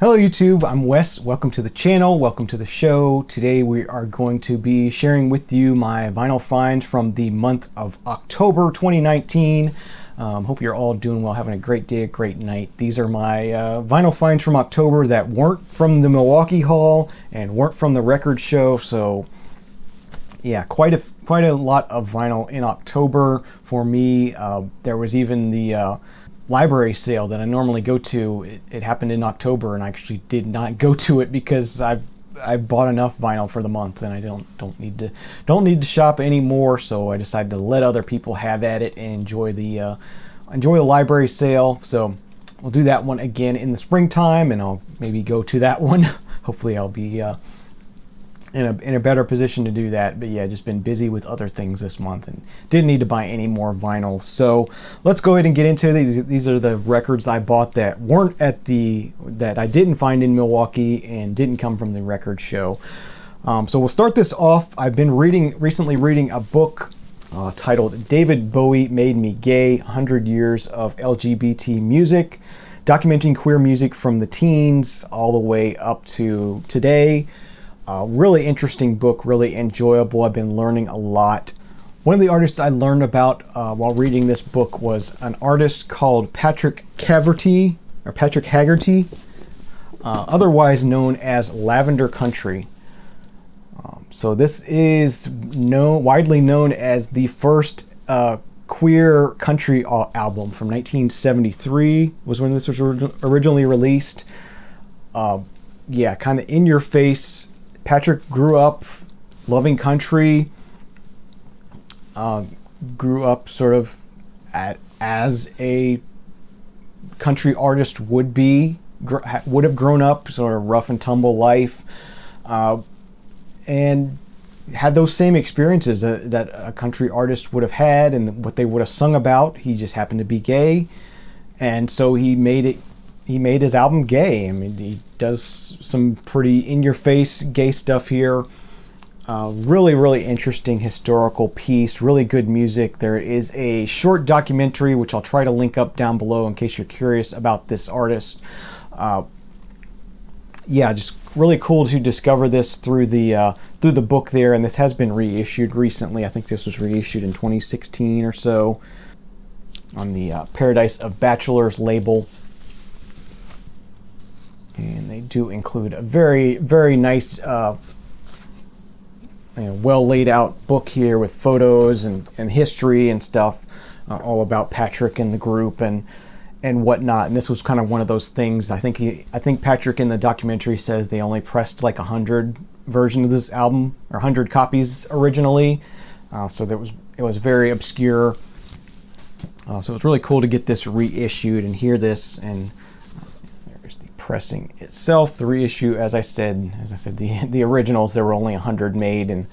Hello YouTube, I'm Wes. Welcome to the channel, welcome to the show. Today we are going to be sharing with you my vinyl finds from the month of October 2019. Hope you're all doing well, having a great day, a great night. These are my vinyl finds from October that weren't from the Milwaukee Haul and weren't from the record show. So yeah, quite a lot of vinyl in October for me. There was even the library sale that I normally go to. It happened in October, and I actually did not go to it because I bought enough vinyl for the month, and I don't need to shop anymore. So I decided to let other people have at it and enjoy the library sale. So we'll do that one again in the springtime, and I'll maybe go to that one. Hopefully I'll be in a better position to do that. But yeah, just been busy with other things this month and didn't need to buy any more vinyl. So let's go ahead and get into these. These are the records I bought that weren't that I didn't find in Milwaukee and didn't come from the record show. So we'll start this off. I've been recently reading a book titled David Bowie Made Me Gay, 100 Years of LGBT Music, documenting queer music from the teens all the way up to today. Really interesting book, really enjoyable. I've been learning a lot. One of the artists I learned about while reading this book was an artist called Patrick Haggerty, otherwise known as Lavender Country. So this is widely known as the first queer country album from 1973 was when this was originally released. Yeah, kind of in your face. Patrick grew up loving country, grew up sort of as a country artist would have grown up, sort of rough and tumble life, and had those same experiences that a country artist would have had and what they would have sung about. He just happened to be gay, and so he made his album gay. I mean, he does some pretty in-your-face gay stuff here. Really interesting historical piece, really good music. There is a short documentary, which I'll try to link up down below in case you're curious about this artist. Yeah, just really cool to discover this through the book there, and this has been reissued recently. I think this was reissued in 2016 or so on the Paradise of Bachelors label. And they do include a very nice, well laid out book here with photos and history and stuff, all about Patrick and the group and whatnot. And this was kind of one of those things. I think Patrick in the documentary says they only pressed like 100 versions of this album, or 100 copies originally. So it was very obscure. So it's really cool to get this reissued and hear this. And pressing itself, the reissue, as I said, the originals, there were only 100 made, and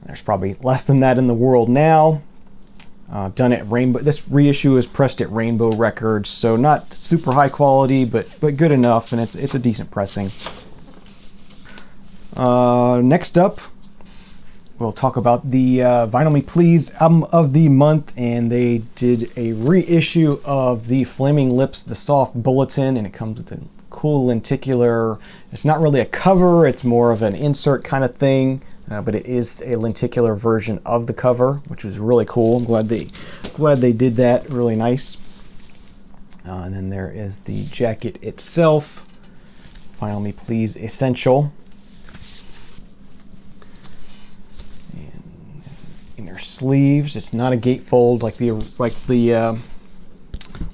there's probably less than that in the world now. Done at Rainbow. This reissue is pressed at Rainbow Records, so not super high quality, but good enough, and it's a decent pressing. Next up, we'll talk about the Vinyl Me Please album of the month, and they did a reissue of the Flaming Lips, the Soft Bulletin, and it comes with a cool lenticular. It's not really a cover, it's more of an insert kind of thing, but it is a lenticular version of the cover, which was really cool. I'm glad they did that. Really nice. And then there is the jacket itself, Vinyl Me Please Essential. And inner sleeves. It's not a gatefold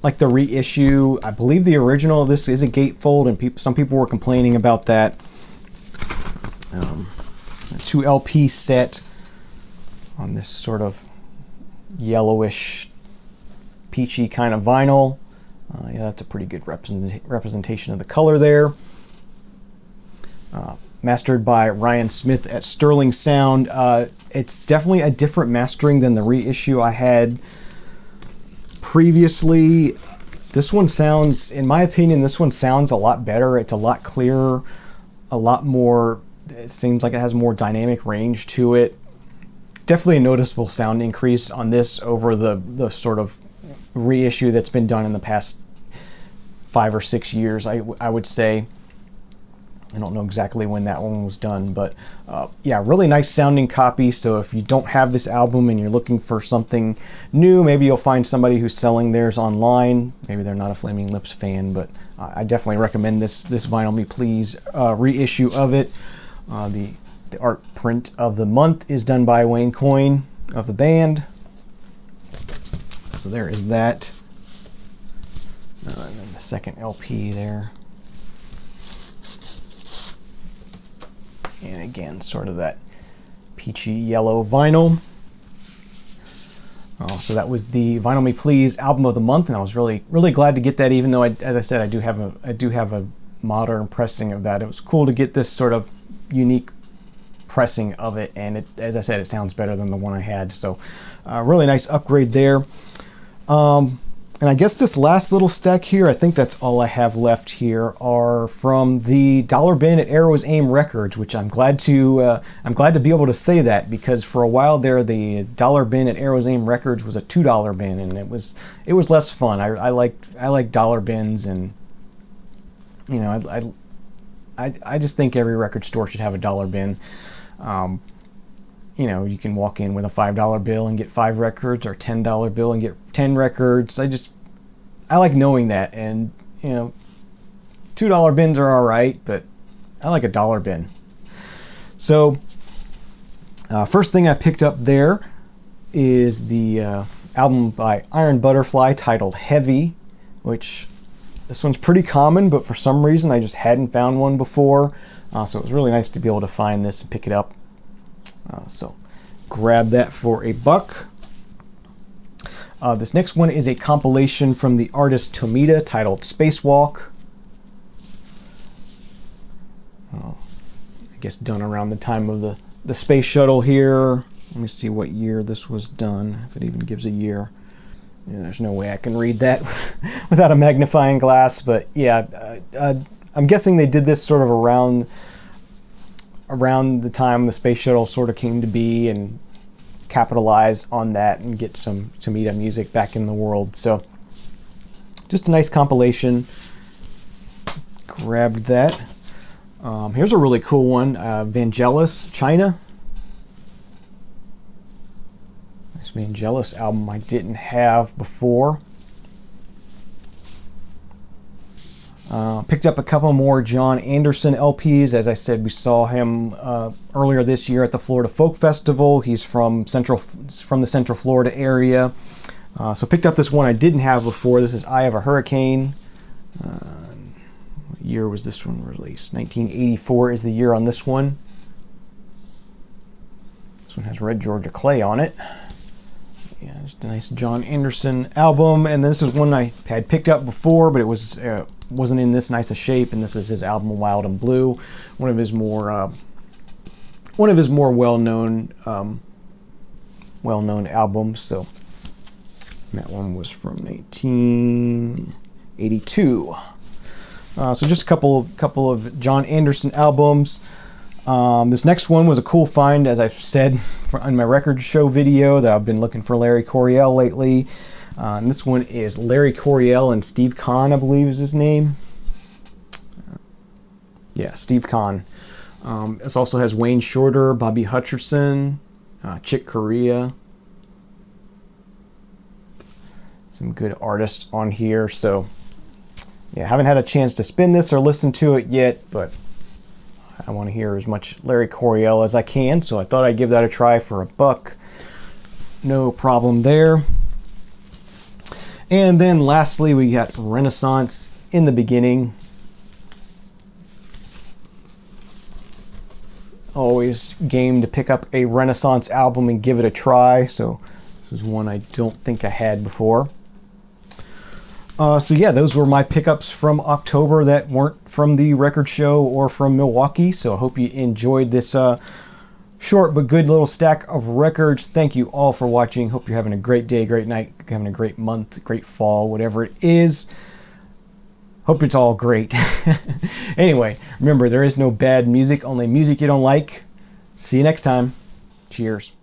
like the reissue. I believe the original of this is a gatefold, and some people were complaining about that. A 2 LP set on this sort of yellowish, peachy kind of vinyl. Yeah, that's a pretty good representation of the color there. Mastered by Ryan Smith at Sterling Sound. It's definitely a different mastering than the reissue I had previously. This one sounds, in my opinion, a lot better. It's a lot clearer, a lot more, it seems like it has more dynamic range to it. Definitely a noticeable sound increase on this over the sort of reissue that's been done in the past 5 or 6 years, I would say. I don't know exactly when that one was done, but yeah, really nice sounding copy. So if you don't have this album and you're looking for something new, maybe you'll find somebody who's selling theirs online. Maybe they're not a Flaming Lips fan, but I definitely recommend this Vinyl Me Please reissue of it. The art print of the month is done by Wayne Coyne of the band. So there is that. And then the second LP there. And again, sort of that peachy yellow vinyl. So that was the Vinyl Me Please album of the month, and I was really glad to get that. Even though, as I said, I do have a modern pressing of that. It was cool to get this sort of unique pressing of it, and it, as I said, it sounds better than the one I had. So, really nice upgrade there. And I guess this last little stack here, I think that's all I have left here, are from the dollar bin at Arrow's Aim Records, which I'm glad to be able to say that, because for a while there, the dollar bin at Arrow's Aim Records was a $2 bin, and it was less fun. I like dollar bins, and you know, I just think every record store should have a dollar bin. You know, you can walk in with a $5 bill and get 5 records, or $10 bill and get 10 records. I like knowing that, and you know, $2 bins are all right, but I like a dollar bin. So, first thing I picked up there is the album by Iron Butterfly titled Heavy, which this one's pretty common, but for some reason I just hadn't found one before. So it was really nice to be able to find this and pick it up. So grab that for $1. This next one is a compilation from the artist Tomita titled Spacewalk. I guess done around the time of the space shuttle here. Let me see what year this was done, if it even gives a year. Yeah, there's no way I can read that without a magnifying glass, but yeah, I'm guessing they did this sort of around the time the space shuttle sort of came to be, and capitalize on that and get some Tomita music back in the world. So just a nice compilation. Grabbed that. Here's a really cool one, Vangelis, China. Nice Vangelis album I didn't have before. Picked up a couple more John Anderson LPs. As I said, we saw him earlier this year at the Florida Folk Festival. He's from the Central Florida area. So picked up this one I didn't have before. This is Eye of a Hurricane. What year was this one released? 1984 is the year on this one. This one has Red Georgia Clay on it. Yeah, just a nice John Anderson album. And this is one I had picked up before, but it wasn't in this nice a shape. And this is his album Wild and Blue, one of his more well-known albums. So that one was from 1982. So just a couple of John Anderson albums. This next one was a cool find, as I've said on my record show video, that I've been looking for Larry Coryell lately. And this one is Larry Coryell and Steve Kahn, I believe is his name. Yeah, Steve Kahn. This also has Wayne Shorter, Bobby Hutcherson, Chick Corea. Some good artists on here. So, yeah, haven't had a chance to spin this or listen to it yet, but I want to hear as much Larry Coryell as I can, so I thought I'd give that a try for $1. No problem there. And then lastly, we got Renaissance in the Beginning. Always game to pick up a Renaissance album and give it a try, so this is one I don't think I had before. So yeah, those were my pickups from October that weren't from the record show or from Milwaukee. So I hope you enjoyed this short but good little stack of records. Thank you all for watching. Hope you're having a great day, great night, having a great month, great fall, whatever it is. Hope it's all great. Anyway, remember, there is no bad music, only music you don't like. See you next time. Cheers.